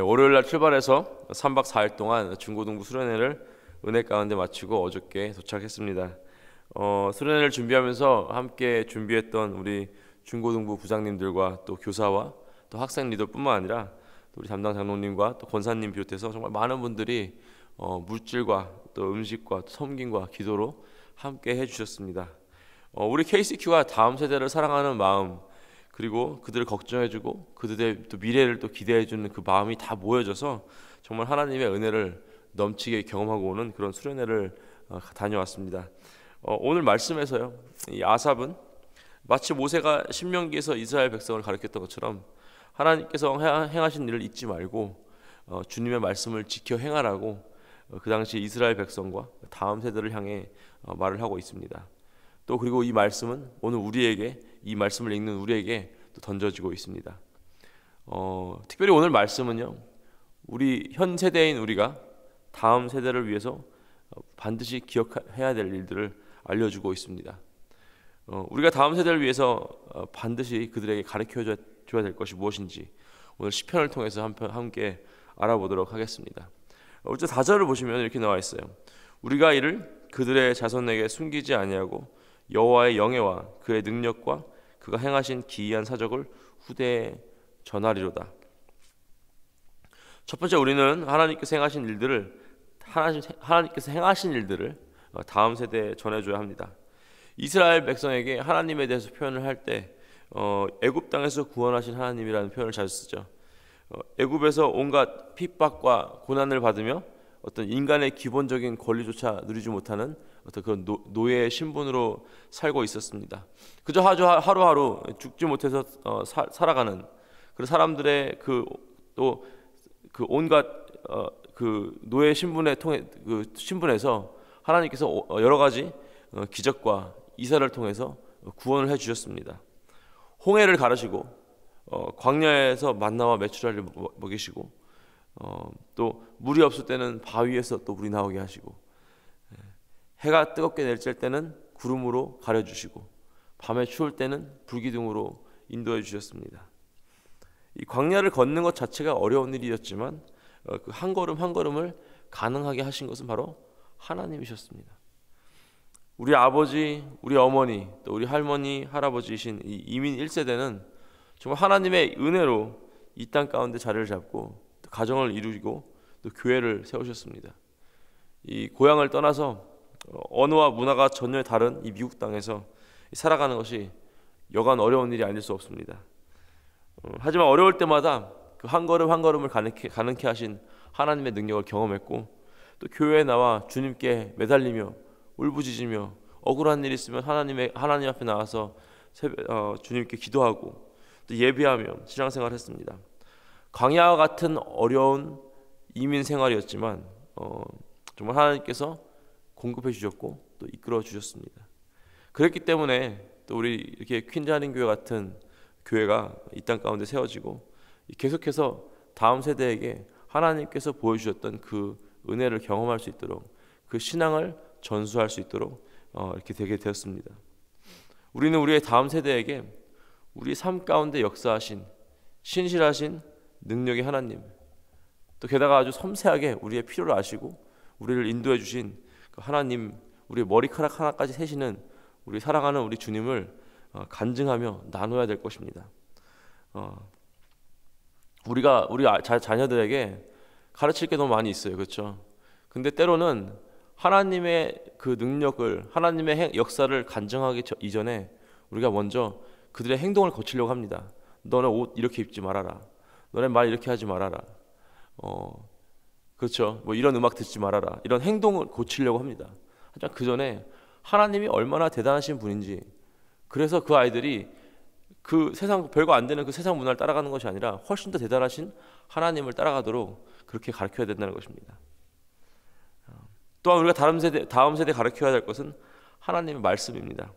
월요일 날 출발해서 3박 4일 동안 중고등부 수련회를 은혜 가운데 마치고 어저께 도착했습니다. 수련회를 준비하면서 함께 준비했던 우리 중고등부 부장님들과 또 교사와 또 학생 리더뿐만 아니라 또 우리 담당 장로님과 또 권사님 비롯해서 정말 많은 분들이 물질과 또 음식과 또 섬김과 기도로 함께 해주셨습니다. 우리 KCQ가 다음 세대를 사랑하는 마음, 그리고 그들을 걱정해주고 그들의 또 미래를 또 기대해주는 그 마음이 다 모여져서 정말 하나님의 은혜를 넘치게 경험하고 오는 그런 수련회를 다녀왔습니다. 오늘 말씀에서요, 이 아삽은 마치 모세가 신명기에서 이스라엘 백성을 가르쳤던 것처럼 하나님께서 행하신 일을 잊지 말고 주님의 말씀을 지켜 행하라고 그 당시 이스라엘 백성과 다음 세대를 향해 말을 하고 있습니다. 또 그리고 이 말씀은 오늘 우리에게, 이 말씀을 읽는 우리에게 또 던져지고 있습니다. 특별히 오늘 말씀은요, 우리 현 세대인 우리가 다음 세대를 위해서 반드시 기억해야 될 일들을 알려주고 있습니다. 우리가 다음 세대를 위해서 반드시 그들에게 가르쳐줘야 될 것이 무엇인지 오늘 시편을 통해서 함께 알아보도록 하겠습니다. 4절을 보시면 이렇게 나와 있어요. 우리가 이를 그들의 자손에게 숨기지 아니하고 여호와의 영예와 그의 능력과 그가 행하신 기이한 사적을 후대에 전하리로다. 첫 번째, 우리는 하나님께서 행하신 일들을 다음 세대에 전해줘야 합니다. 이스라엘 백성에게 하나님에 대해서 표현을 할 때 애굽 땅에서 구원하신 하나님이라는 표현을 자주 쓰죠. 애굽에서 온갖 핍박과 고난을 받으며 어떤 인간의 기본적인 권리조차 누리지 못하는 어떤 그런 노예의 신분으로 살고 있었습니다. 그저 하루하루 죽지 못해서 살아가는 그런 사람들의 그 온갖 그 노예 신분에서 하나님께서 여러 가지 기적과 이사를 통해서 구원을 해 주셨습니다. 홍해를 가르시고 광야에서 만나와 메추라를 먹이시고 또 물이 없을 때는 바위에서 또 물이 나오게 하시고 해가 뜨겁게 내릴 때는 구름으로 가려주시고 밤에 추울 때는 불기둥으로 인도해 주셨습니다. 이 광야를 걷는 것 자체가 어려운 일이었지만 그 한 걸음 한 걸음을 가능하게 하신 것은 바로 하나님이셨습니다. 우리 아버지, 우리 어머니, 또 우리 할머니, 할아버지이신 이 이민 1세대는 정말 하나님의 은혜로 이 땅 가운데 자리를 잡고 또 가정을 이루고 또 교회를 세우셨습니다. 이 고향을 떠나서 언어와 문화가 전혀 다른 이 미국 땅에서 살아가는 것이 여간 어려운 일이 아닐 수 없습니다. 하지만 어려울 때마다 그 한 걸음 한 걸음을 가능케 하신 하나님의 능력을 경험했고 또 교회에 나와 주님께 매달리며 울부짖으며 억울한 일이 있으면 하나님 앞에 나와서 주님께 기도하고 또 예배하며 신앙생활을 했습니다. 광야와 같은 어려운 이민 생활이었지만 정말 하나님께서 공급해 주셨고 또 이끌어 주셨습니다. 그랬기 때문에 또 우리 이렇게 퀸즈 한인교회 같은 교회가 이 땅 가운데 세워지고 계속해서 다음 세대에게 하나님께서 보여주셨던 그 은혜를 경험할 수 있도록 그 신앙을 전수할 수 있도록 이렇게 되게 되었습니다. 우리는 우리의 다음 세대에게 우리 삶 가운데 역사하신 신실하신 능력의 하나님, 또 게다가 아주 섬세하게 우리의 필요를 아시고 우리를 인도해 주신 그 하나님, 우리의 머리카락 하나까지 세시는 우리 사랑하는 우리 주님을 간증하며 나눠야 될 것입니다. 우리가 우리 자녀들에게 가르칠 게 너무 많이 있어요, 그렇죠? 근데 때로는 하나님의 그 능력을, 하나님의 역사를 간증하기 이전에 우리가 먼저 그들의 행동을 고치려고 합니다. 너는 옷 이렇게 입지 말아라. 너네 말 이렇게 하지 말아라. 그렇죠? 뭐 이런 음악 듣지 말아라. 이런 행동을 고치려고 합니다. 하지만 그 전에 하나님이 얼마나 대단하신 분인지, 그래서 그 아이들이 그 세상 별거 안 되는 그 세상 문화를 따라가는 것이 아니라 훨씬 더 대단하신 하나님을 따라가도록 그렇게 가르쳐야 된다는 것입니다. 또한 우리가 다음 세대 가르쳐야 될 것은 하나님의 말씀입니다.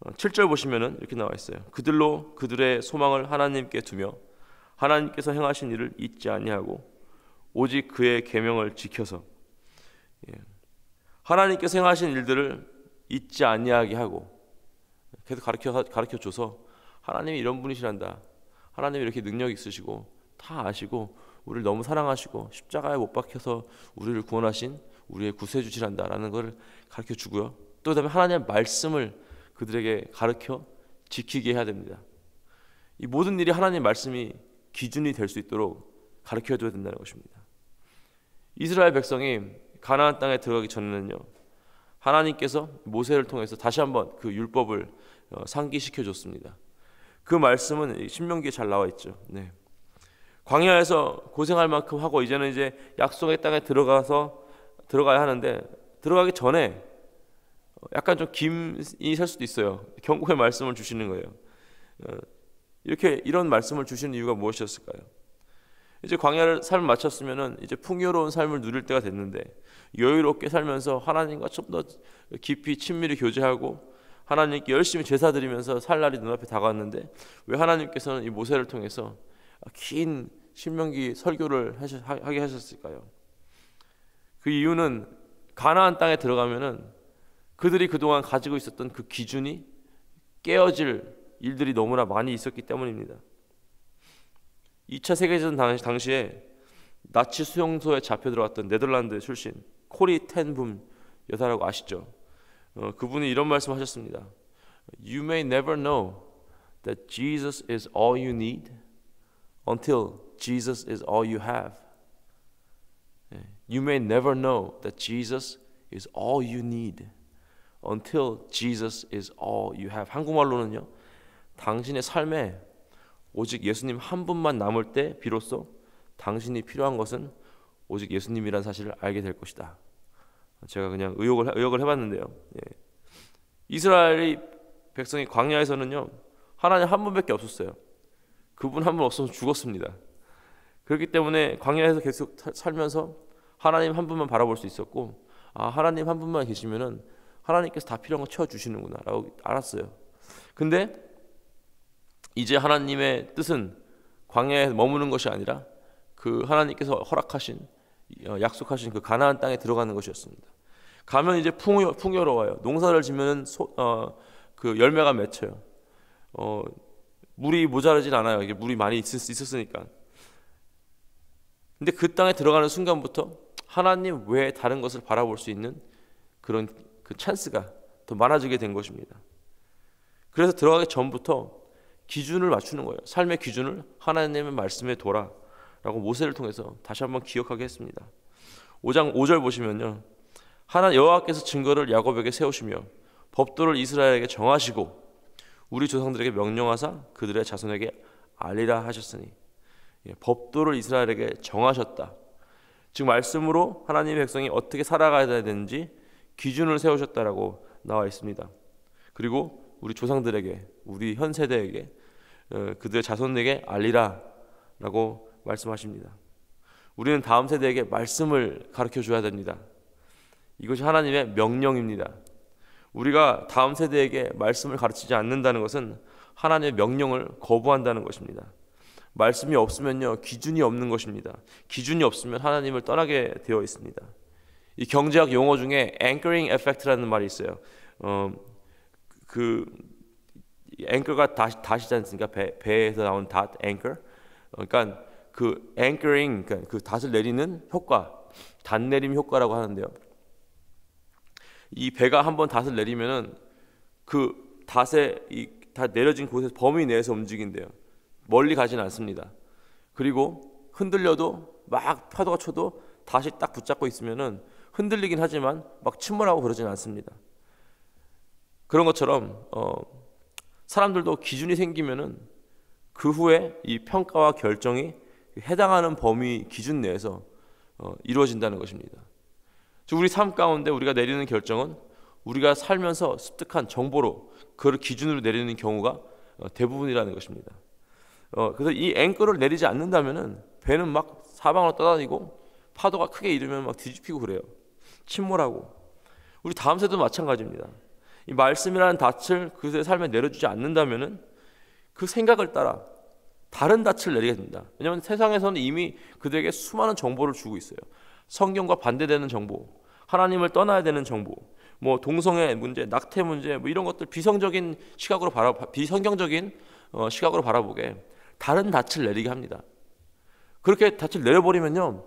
7절 보시면은 이렇게 나와 있어요. 그들로 그들의 소망을 하나님께 두며 하나님께서 행하신 일을 잊지 아니하고 오직 그의 계명을 지켜서, 하나님께서 행하신 일들을 잊지 아니하게 하고 계속 가르쳐 줘서 하나님이 이런 분이시란다, 하나님이 이렇게 능력이 있으시고 다 아시고 우리를 너무 사랑하시고 십자가에 못 박혀서 우리를 구원하신 우리의 구세주시란다라는 것을 가르쳐 주고요. 또 그다음에 하나님의 말씀을 그들에게 가르쳐 지키게 해야 됩니다. 이 모든 일이 하나님의 말씀이 기준이 될 수 있도록 가르쳐 줘야 된다는 것입니다. 이스라엘 백성이 가나안 땅에 들어가기 전에는요, 하나님께서 모세를 통해서 다시 한번 그 율법을 상기시켜 줬습니다. 그 말씀은 신명기에 잘 나와 있죠. 네. 광야에서 고생할 만큼 하고 이제는 이제 약속의 땅에 들어가야 하는데, 들어가기 전에 약간 좀 김이 셀 수도 있어요. 경고의 말씀을 주시는 거예요. 이런 말씀을 주시는 이유가 무엇이었을까요? 이제 광야를 삶을 마쳤으면은 이제 풍요로운 삶을 누릴 때가 됐는데, 여유롭게 살면서 하나님과 좀 더 깊이 친밀히 교제하고 하나님께 열심히 제사 드리면서 살 날이 눈앞에 다가왔는데, 왜 하나님께서는 이 모세를 통해서 긴 신명기 설교를 하게 하셨을까요? 그 이유는 가나안 땅에 들어가면은 그들이 그동안 가지고 있었던 그 기준이 깨어질 일들이 너무나 많이 있었기 때문입니다. 2차 세계대전 당시에 나치 수용소에 잡혀 들어갔던 네덜란드 출신 코리 텐붐 여사라고 아시죠? 그분이 이런 말씀하셨습니다. You may never know that Jesus is all you need until Jesus is all you have. You may never know that Jesus is all you need until Jesus is all you have. 한국말로는요, 당신의 삶에 오직 예수님 한 분만 남을 때 비로소 당신이 필요한 것은 오직 예수님이라는 사실을 알게 될 것이다. 제가 그냥 의역을 해봤는데요. 이스라엘의 백성이 광야에서는요, 하나님 한 분밖에 없었어요. 그분 한 분 없어서 죽었습니다. 그렇기 때문에 광야에서 계속 살면서 하나님 한 분만 바라볼 수 있었고, 하나님 한 분만 계시면은 하나님께서 다 필요한 거 채워주시는구나 라고 알았어요. 근데 이제 하나님의 뜻은 광야에 머무는 것이 아니라 그 하나님께서 허락하신, 약속하신 그 가나안 땅에 들어가는 것이었습니다. 가면 이제 풍요로워요. 농사를 지면 그 열매가 맺혀요. 물이 모자라진 않아요. 이게 물이 많이 있었으니까. 근데 그 땅에 들어가는 순간부터 하나님 외에 다른 것을 바라볼 수 있는 그런 그 찬스가 더 많아지게 된 것입니다. 그래서 들어가기 전부터 기준을 맞추는 거예요. 삶의 기준을 하나님의 말씀에 둬라라고 모세를 통해서 다시 한번 기억하게 했습니다. 5장 5절 보시면요, 여호와께서 증거를 야곱에게 세우시며 법도를 이스라엘에게 정하시고 우리 조상들에게 명령하사 그들의 자손에게 알리라 하셨으니, 법도를 이스라엘에게 정하셨다. 즉 말씀으로 하나님의 백성이 어떻게 살아가야 되는지 기준을 세우셨다라고 나와 있습니다. 그리고 우리 조상들에게, 우리 현 세대에게, 그들의 자손에게 알리라라고 말씀하십니다. 우리는 다음 세대에게 말씀을 가르쳐 줘야 됩니다. 이것이 하나님의 명령입니다. 우리가 다음 세대에게 말씀을 가르치지 않는다는 것은 하나님의 명령을 거부한다는 것입니다. 말씀이 없으면요, 기준이 없는 것입니다. 기준이 없으면 하나님을 떠나게 되어 있습니다. 이 경제학 용어 중에 anchoring effect라는 말이 있어요. 그 앵커가 다시지 않습니까? 배에서 나온 닷 앵커. 그러니까 그 anchoring, 그러니까 그 닷을 내리는 효과, 닷 내림 효과라고 하는데요. 이 배가 한번 닷을 내리면은 그 닷에 닷 내려진 곳에서 범위 내에서 움직인대요. 멀리 가지는 않습니다. 그리고 흔들려도 막 파도가 쳐도 닷이 딱 붙잡고 있으면은 흔들리긴 하지만 막 침몰하고 그러지는 않습니다. 그런 것처럼 사람들도 기준이 생기면은 그 후에 이 평가와 결정이 해당하는 범위 기준 내에서 이루어진다는 것입니다. 즉 우리 삶 가운데 우리가 내리는 결정은 우리가 살면서 습득한 정보로 그걸 기준으로 내리는 경우가 대부분이라는 것입니다. 그래서 이 앵커를 내리지 않는다면은 배는 막 사방으로 떠다니고 파도가 크게 일으면 막 뒤집히고 그래요. 침몰하고. 우리 다음 세대도 마찬가지입니다. 이 말씀이라는 닻을 그들의 삶에 내려주지 않는다면은 그 생각을 따라 다른 닻을 내리게 됩니다. 왜냐하면 세상에서는 이미 그들에게 수많은 정보를 주고 있어요. 성경과 반대되는 정보, 하나님을 떠나야 되는 정보, 뭐 동성애 문제, 낙태 문제, 뭐 이런 것들 비성경적인 시각으로 바라보게 다른 닻을 내리게 합니다. 그렇게 닻을 내려버리면요,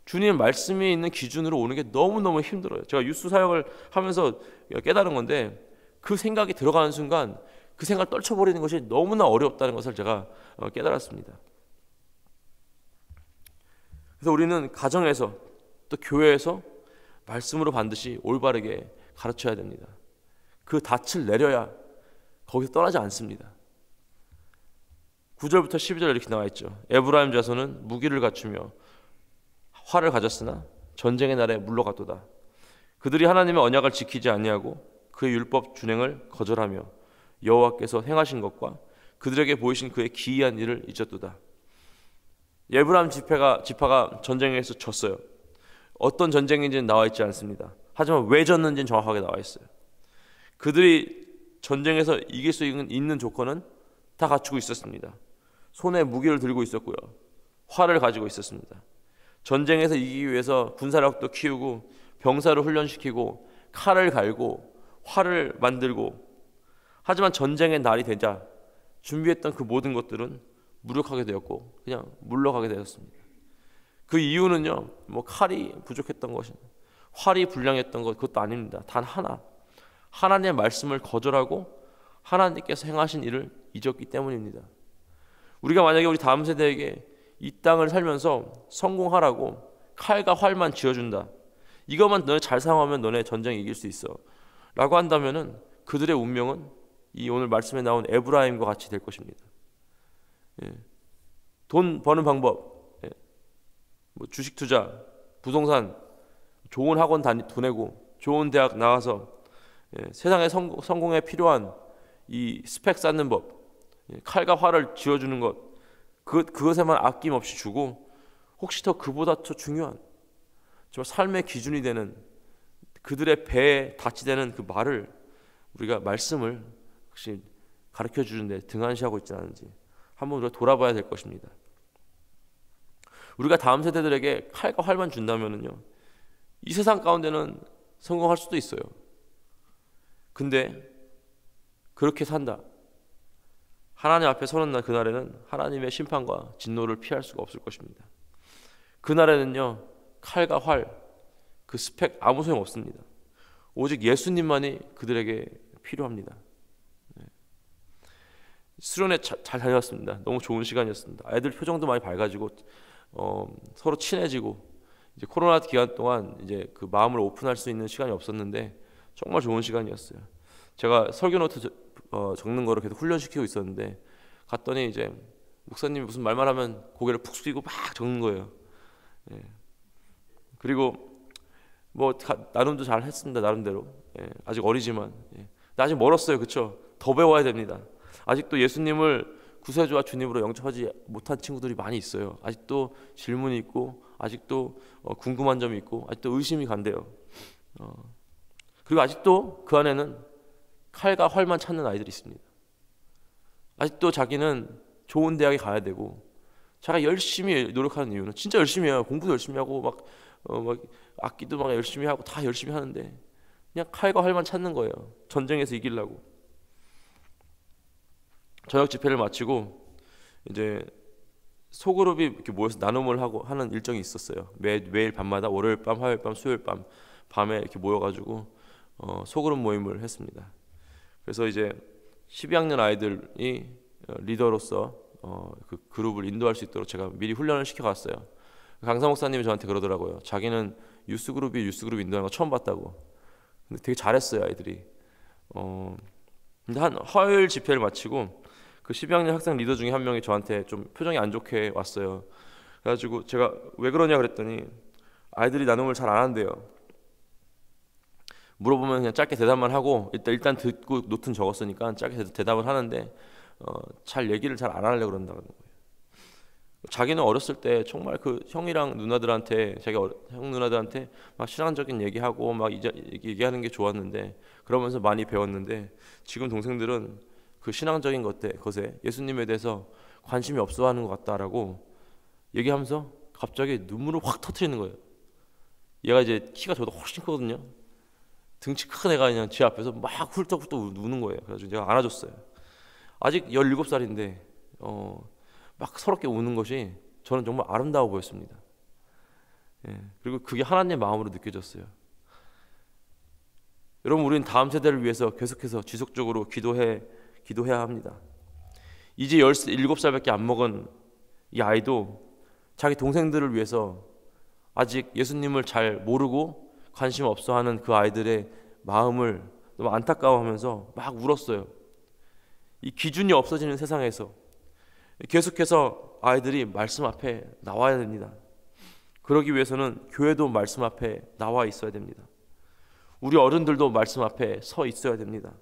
주님 말씀이 있는 기준으로 오는 게 너무너무 힘들어요. 제가 유수 사역을 하면서 깨달은 건데, 그 생각이 들어가는 순간 그 생각을 떨쳐버리는 것이 너무나 어렵다는 것을 제가 깨달았습니다. 그래서 우리는 가정에서 또 교회에서 말씀으로 반드시 올바르게 가르쳐야 됩니다. 그 닻을 내려야 거기서 떠나지 않습니다. 9절부터 12절 이렇게 나와 있죠. 에브라임 자손은 무기를 갖추며 활을 가졌으나 전쟁의 날에 물러갔도다. 그들이 하나님의 언약을 지키지 아니하고 그의 율법 준행을 거절하며 여호와께서 행하신 것과 그들에게 보이신 그의 기이한 일을 잊었도다. 에브라임 지파가 전쟁에서 졌어요. 어떤 전쟁인지는 나와 있지 않습니다. 하지만 왜 졌는지는 정확하게 나와 있어요. 그들이 전쟁에서 이길 수 있는 조건은 다 갖추고 있었습니다. 손에 무기를 들고 있었고요, 활을 가지고 있었습니다. 전쟁에서 이기기 위해서 군사력도 키우고 병사를 훈련시키고 칼을 갈고 활을 만들고, 하지만 전쟁의 날이 되자 준비했던 그 모든 것들은 무력하게 되었고 그냥 물러가게 되었습니다. 그 이유는요, 뭐 칼이 부족했던 것이, 활이 불량했던 것, 그것도 아닙니다. 단 하나, 하나님의 말씀을 거절하고 하나님께서 행하신 일을 잊었기 때문입니다. 우리가 만약에 우리 다음 세대에게 이 땅을 살면서 성공하라고 칼과 활만 쥐어준다, 이것만 너네 잘 사용하면 너네 전쟁 이길 수 있어 라고 한다면은 그들의 운명은 이 오늘 말씀에 나온 에브라임과 같이 될 것입니다. 돈 버는 방법, 뭐 주식 투자, 부동산, 좋은 학원 보내고 좋은 대학 나가서 세상의 성공에 필요한 이 스펙 쌓는 법, 칼과 활을 쥐어주는 것, 그것에만 아낌없이 주고, 혹시 더 그보다 더 중요한 정말 삶의 기준이 되는 그들의 배에 닻이 되는 그 말씀을 혹시 가르쳐 주는데 등한시하고 있지 않은지 한번 우리가 돌아봐야 될 것입니다. 우리가 다음 세대들에게 칼과 활만 준다면은요, 이 세상 가운데는 성공할 수도 있어요. 근데 그렇게 산다, 하나님 앞에 서는 날, 그날에는 하나님의 심판과 진노를 피할 수가 없을 것입니다. 그날에는요, 칼과 활, 그 스펙 아무 소용 없습니다. 오직 예수님만이 그들에게 필요합니다. 수련회 잘 다녀왔습니다. 너무 좋은 시간이었습니다. 아이들 표정도 많이 밝아지고 서로 친해지고, 이제 코로나 기간 동안 이제 그 마음을 오픈할 수 있는 시간이 없었는데 정말 좋은 시간이었어요. 제가 설교 노트 적는 거를 계속 훈련시키고 있었는데, 갔더니 이제 목사님이 무슨 말만 하면 고개를 푹 숙이고 막 적는 거예요. 그리고 뭐 나름도 잘 했습니다. 나름대로. 아직 어리지만 나 아직 멀었어요. 그렇죠? 더 배워야 됩니다. 아직도 예수님을 구세주와 주님으로 영접하지 못한 친구들이 많이 있어요. 아직도 질문이 있고, 아직도 궁금한 점이 있고, 아직도 의심이 간대요. 그리고 아직도 그 안에는 칼과 활만 찾는 아이들이 있습니다. 아직도 자기는 좋은 대학에 가야 되고, 자기가 열심히 노력하는 이유는, 진짜 열심히 해요. 공부도 열심히 하고 막 악기도 막 열심히 하고 다 열심히 하는데 그냥 칼과 활만 찾는 거예요. 전쟁에서 이기려고. 저녁 집회를 마치고 이제 소그룹이 이렇게 모여서 나눔을 하고 하는 일정이 있었어요. 매일 밤마다 월요일 밤, 화요일 밤, 수요일 밤에 이렇게 모여가지고 소그룹 모임을 했습니다. 그래서 이제 12학년 아이들이 리더로서 그 그룹을 인도할 수 있도록 제가 미리 훈련을 시켜갔어요. 강사 목사님이 저한테 그러더라고요. 자기는 유스그룹 인도하는 거 처음 봤다고. 근데 되게 잘했어요, 아이들이. 근데 한 화요일 집회를 마치고 그 12학년 학생 리더 중에 한 명이 저한테 좀 표정이 안 좋게 왔어요. 그래가지고 제가 왜 그러냐 그랬더니 아이들이 나눔을 잘 안 한대요. 물어보면 그냥 짧게 대답만 하고, 일단 듣고 노트는 적었으니까 짧게 대답을 하는데 잘 얘기를 잘 안 하려고 그런다는 거예요. 자기는 어렸을 때 정말 그 형이랑 누나들한테, 형 누나들한테 막 신앙적인 얘기하고 막 얘기하는 게 좋았는데, 그러면서 많이 배웠는데, 지금 동생들은 그 신앙적인 것에 예수님에 대해서 관심이 없어하는 것 같다라고 얘기하면서 갑자기 눈물을 확 터뜨리는 거예요. 얘가 이제 키가 저보다 훨씬 크거든요. 등치 큰 애가 그냥 제 앞에서 막 훌떡훌떡 우는 거예요. 그래서 제가 안아줬어요. 아직 17살인데 막 서럽게 우는 것이 저는 정말 아름다워 보였습니다. 그리고 그게 하나님의 마음으로 느껴졌어요. 여러분, 우리는 다음 세대를 위해서 계속해서 지속적으로 기도해야 합니다. 이제 17살밖에 안 먹은 이 아이도 자기 동생들을 위해서, 아직 예수님을 잘 모르고 관심 없어하는 그 아이들의 마음을 너무 안타까워하면서 막 울었어요. 이 기준이 없어지는 세상에서 계속해서 아이들이 말씀 앞에 나와야 됩니다. 그러기 위해서는 교회도 말씀 앞에 나와 있어야 됩니다. 우리 어른들도 말씀 앞에 서 있어야 됩니다.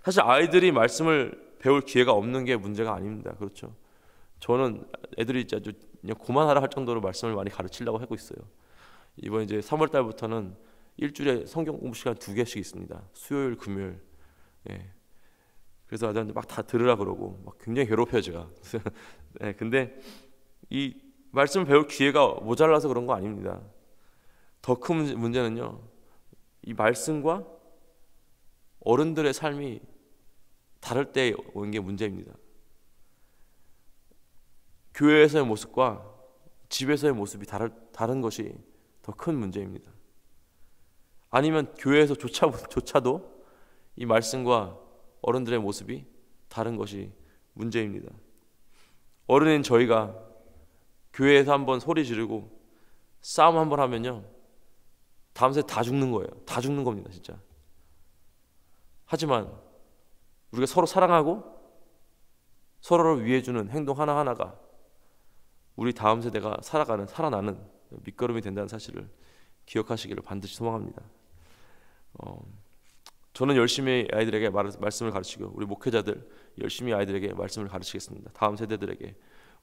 사실 아이들이 말씀을 배울 기회가 없는 게 문제가 아닙니다. 그렇죠? 저는 애들이 아주 그냥 고만하라 할 정도로 말씀을 많이 가르치려고 하고 있어요. 이번 이제 3월 달부터는 일주일에 성경 공부 시간 2개씩 있습니다. 수요일, 금요일. 그래서 아들한테 막 다 들으라 그러고 막 굉장히 괴롭혀요, 제가. 근데 이 말씀을 배울 기회가 모자라서 그런 거 아닙니다. 더 큰 문제는요, 이 말씀과 어른들의 삶이 다를 때 오는 게 문제입니다. 교회에서의 모습과 집에서의 모습이 다른 것이 더 큰 문제입니다. 아니면 교회에서조차도 이 말씀과 어른들의 모습이 다른 것이 문제입니다. 어른인 저희가 교회에서 한번 소리 지르고 싸움 한번 하면요, 다음 세대 다 죽는 거예요. 다 죽는 겁니다, 진짜. 하지만 우리가 서로 사랑하고 서로를 위해주는 행동 하나하나가 우리 다음 세대가 살아나는 밑거름이 된다는 사실을 기억하시기를 반드시 소망합니다. 저는 열심히 아이들에게 말씀을 가르치고, 우리 목회자들 열심히 아이들에게 말씀을 가르치겠습니다. 다음 세대들에게,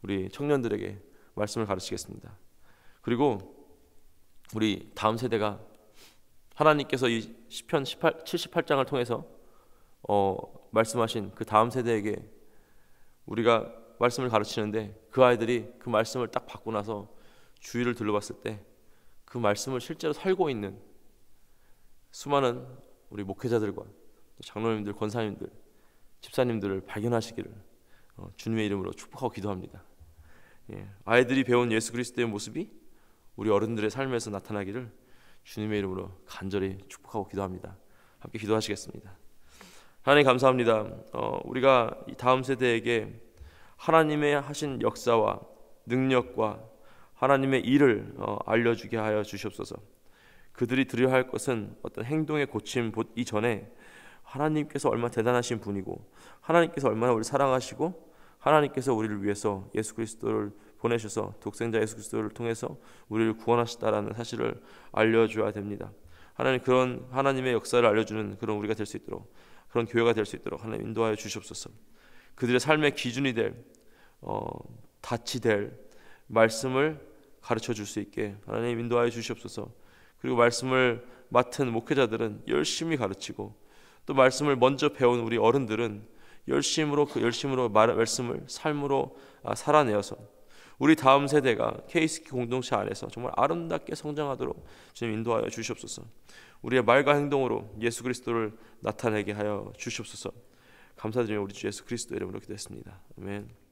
우리 청년들에게 말씀을 가르치겠습니다. 그리고 우리 다음 세대가 하나님께서 이 시편 78장을 통해서 말씀하신 그 다음 세대에게 우리가 말씀을 가르치는데, 그 아이들이 그 말씀을 딱 받고 나서 주위를 둘러봤을 때 그 말씀을 실제로 살고 있는 수많은 우리 목회자들과 장로님들, 권사님들, 집사님들을 발견하시기를 주님의 이름으로 축복하고 기도합니다. 아이들이 배운 예수 그리스도의 모습이 우리 어른들의 삶에서 나타나기를 주님의 이름으로 간절히 축복하고 기도합니다. 함께 기도하시겠습니다. 하나님 감사합니다. 우리가 이 다음 세대에게 하나님의 하신 역사와 능력과 하나님의 일을 알려주게 하여 주시옵소서. 그들이 드려야 할 것은 어떤 행동의 고침 이전에 하나님께서 얼마나 대단하신 분이고, 하나님께서 얼마나 우리를 사랑하시고, 하나님께서 우리를 위해서 예수 그리스도를 보내셔서 독생자 예수 그리스도를 통해서 우리를 구원하셨다라는 사실을 알려줘야 됩니다. 하나님, 그런 하나님의 역사를 알려주는 그런 우리가 될 수 있도록, 그런 교회가 될 수 있도록 하나님 인도하여 주시옵소서. 그들의 삶의 기준이 될, 닻이 될 말씀을 가르쳐 줄 수 있게 하나님 인도하여 주시옵소서. 그리고 말씀을 맡은 목회자들은 열심히 가르치고, 또 말씀을 먼저 배운 우리 어른들은 열심으로 말씀을 삶으로 살아내어서 우리 다음 세대가 KCK 공동체 안에서 정말 아름답게 성장하도록 주님 인도하여 주시옵소서. 우리의 말과 행동으로 예수 그리스도를 나타내게 하여 주시옵소서. 감사드리며 우리 주 예수 그리스도 이름으로 기도했습니다. 아멘.